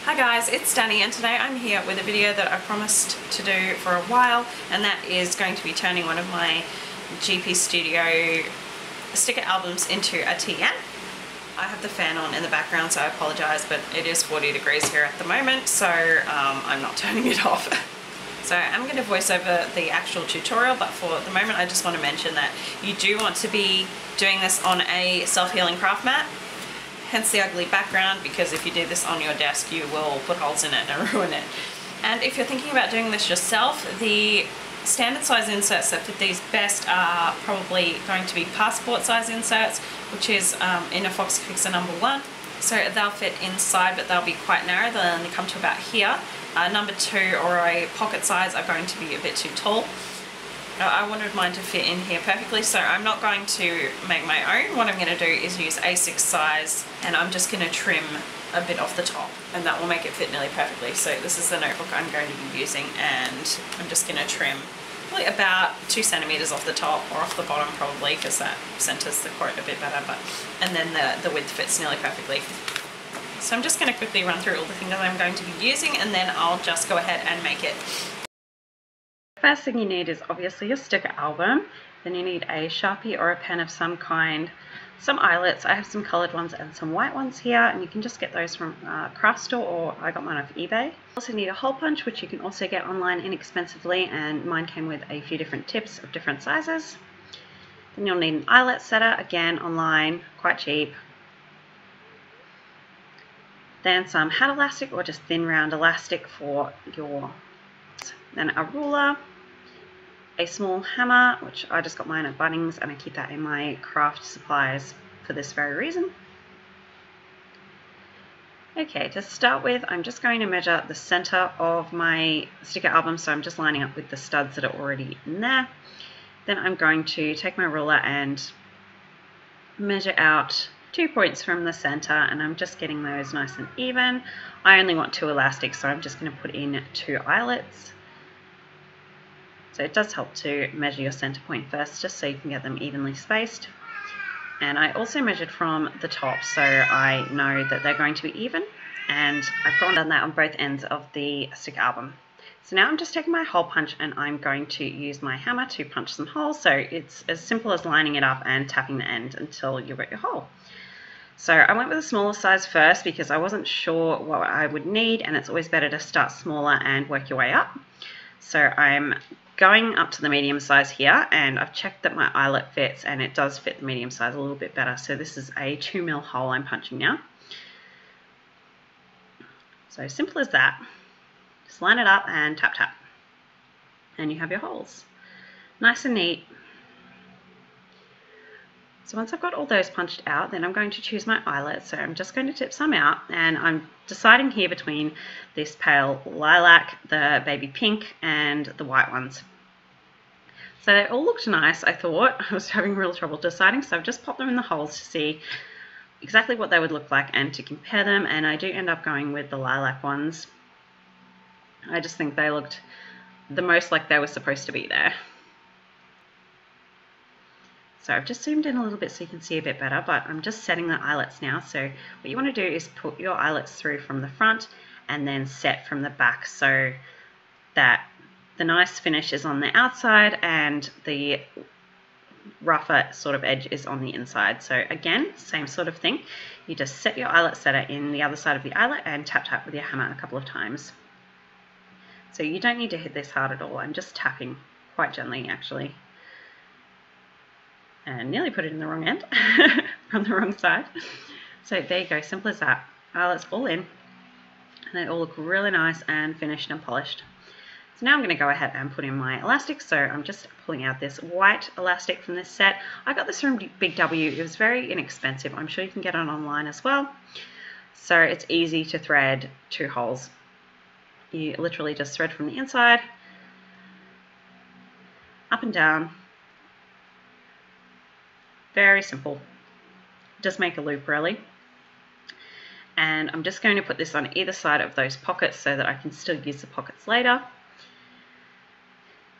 Hi guys, it's Danny and today I'm here with a video that I promised to do for a while, and that is going to be turning one of my GP Studio sticker albums into a TN. I have the fan on in the background, so I apologise, but it is 40 degrees here at the moment, so I'm not turning it off. So I'm going to voice over the actual tutorial, but for the moment I just want to mention that you do want to be doing this on a self-healing craft mat. Hence the ugly background, because if you do this on your desk you will put holes in it and ruin it. And if you're thinking about doing this yourself, the standard size inserts that fit these best are probably going to be passport size inserts, which is in a Fox Fixer number 1. So they'll fit inside, but they'll be quite narrow. They'll only come to about here. Number 2 or a pocket size are going to be a bit too tall. I wanted mine to fit in here perfectly, so I'm not going to make my own. What I'm going to do is use A6 size, and I'm just going to trim a bit off the top, and that will make it fit nearly perfectly. So this is the notebook I'm going to be using, and I'm just going to trim probably about 2 centimeters off the top, or off the bottom probably, because that centers the quote a bit better, and then the width fits nearly perfectly. So I'm just going to quickly run through all the things that I'm going to be using, and then I'll just go ahead and make it. First thing you need is obviously your sticker album. Then you need a Sharpie or a pen of some kind, some eyelets. I have some coloured ones and some white ones here, and you can just get those from a craft store, or I got mine off eBay. You also need a hole punch, which you can also get online inexpensively, and mine came with a few different tips of different sizes. Then you'll need an eyelet setter, again online, quite cheap. Then some hat elastic or just thin round elastic for your, then a ruler, a small hammer, which I just got mine at Bunnings, and I keep that in my craft supplies for this very reason. Okay, to start with, I'm just going to measure the center of my sticker album, so I'm just lining up with the studs that are already in there. Then I'm going to take my ruler and measure out 2 points from the center, and I'm just getting those nice and even. I only want 2 elastics, so I'm just going to put in 2 eyelets. So it does help to measure your center point first, just so you can get them evenly spaced. And I also measured from the top, so I know that they're going to be even, and I've gone and done that on both ends of the sticker album. So now I'm just taking my hole punch, and I'm going to use my hammer to punch some holes. So it's as simple as lining it up and tapping the end until you've got your hole. So I went with a smaller size first because I wasn't sure what I would need, and it's always better to start smaller and work your way up. So I'm going up to the medium size here, and I've checked that my eyelet fits, and it does fit the medium size a little bit better. So this is a 2mm hole I'm punching now. So simple as that. Just line it up and tap tap, and you have your holes. Nice and neat. So once I've got all those punched out, then I'm going to choose my eyelet. So I'm just going to tip some out, and I'm deciding here between this pale lilac, the baby pink, and the white ones. So they all looked nice, I thought. I was having real trouble deciding, so I've just popped them in the holes to see exactly what they would look like and to compare them, and I do end up going with the lilac ones. I just think they looked the most like they were supposed to be there. So I've just zoomed in a little bit so you can see a bit better, but I'm just setting the eyelets now. So what you want to do is put your eyelets through from the front and then set from the back, so that the nice finish is on the outside and the rougher sort of edge is on the inside. So again, same sort of thing. You just set your eyelet setter in the other side of the eyelet and tap tap with your hammer a couple of times. So you don't need to hit this hard at all. I'm just tapping quite gently actually. And nearly put it in the wrong end from the wrong side. So there you go, simple as that. Eyelets all in, and they all look really nice and finished and polished. So now I'm going to go ahead and put in my elastic. So I'm just pulling out this white elastic from this set. I got this from Big W. It was very inexpensive. I'm sure you can get it online as well. So it's easy to thread 2 holes. You literally just thread from the inside, up and down. Very simple. Just make a loop really. And I'm just going to put this on either side of those pockets so that I can still use the pockets later.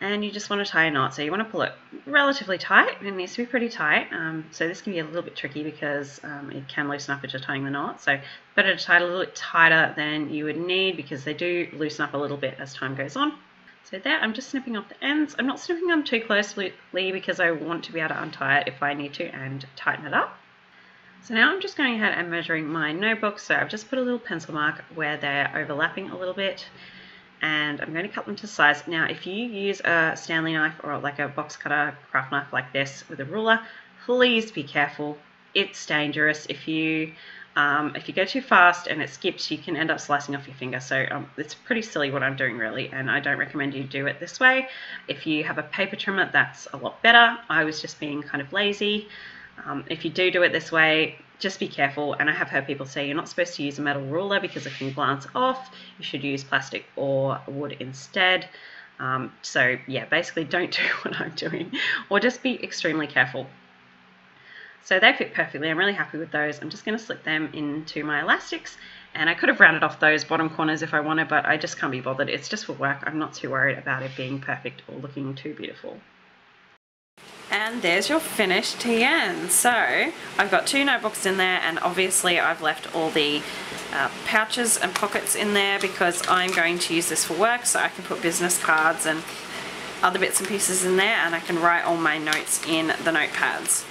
and you just want to tie a knot. So you want to pull it relatively tight. It needs to be pretty tight. So this can be a little bit tricky because it can loosen up as you're tying the knot. So better to tie it a little bit tighter than you would need because they do loosen up a little bit as time goes on. So there, I'm just snipping off the ends. I'm not snipping them too closely because I want to be able to untie it if I need to and tighten it up. So now I'm just going ahead and measuring my notebook. So I've just put a little pencil mark where they're overlapping a little bit, and I'm going to cut them to size. Now if you use a Stanley knife or like a box cutter craft knife like this with a ruler, please be careful. It's dangerous. If you go too fast and it skips, you can end up slicing off your finger. So it's pretty silly what I'm doing really, and I don't recommend you do it this way. If you have a paper trimmer, that's a lot better. I was just being kind of lazy. If you do it this way, just be careful. And I have heard people say you're not supposed to use a metal ruler because it can glance off. You should use plastic or wood instead. So yeah, basically don't do what I'm doing, or just be extremely careful. So they fit perfectly. I'm really happy with those. I'm just going to slip them into my elastics, and I could have rounded off those bottom corners if I wanted, but I just can't be bothered. It's just for work. I'm not too worried about it being perfect or looking too beautiful. And there's your finished TN. So I've got 2 notebooks in there, and obviously I've left all the pouches and pockets in there because I'm going to use this for work, so I can put business cards and other bits and pieces in there, and I can write all my notes in the notepads.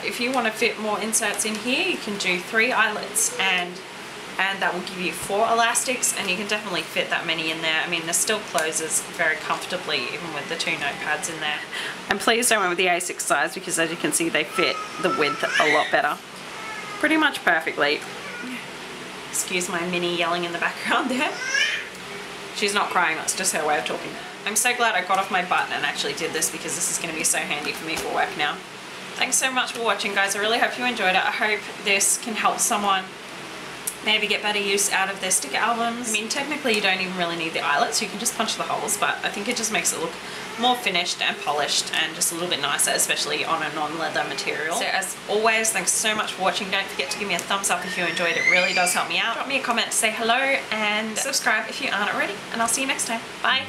If you want to fit more inserts in here, you can do 3 eyelets, and that will give you 4 elastics, and you can definitely fit that many in there. I mean, this still closes very comfortably even with the 2 notepads in there. And please don't went with the A6 size because as you can see they fit the width a lot better. Pretty much perfectly. Excuse my Minnie yelling in the background there. She's not crying, that's just her way of talking. I'm so glad I got off my butt and actually did this because this is going to be so handy for me for work now. Thanks so much for watching, guys. I really hope you enjoyed it. I hope this can help someone maybe get better use out of their sticker albums. I mean, technically you don't even really need the eyelets, you can just punch the holes, but I think it just makes it look more finished and polished and just a little bit nicer, especially on a non-leather material. So as always, thanks so much for watching. Don't forget to give me a thumbs up if you enjoyed. It really does help me out. Drop me a comment to say hello and subscribe if you aren't already, and I'll see you next time. Bye!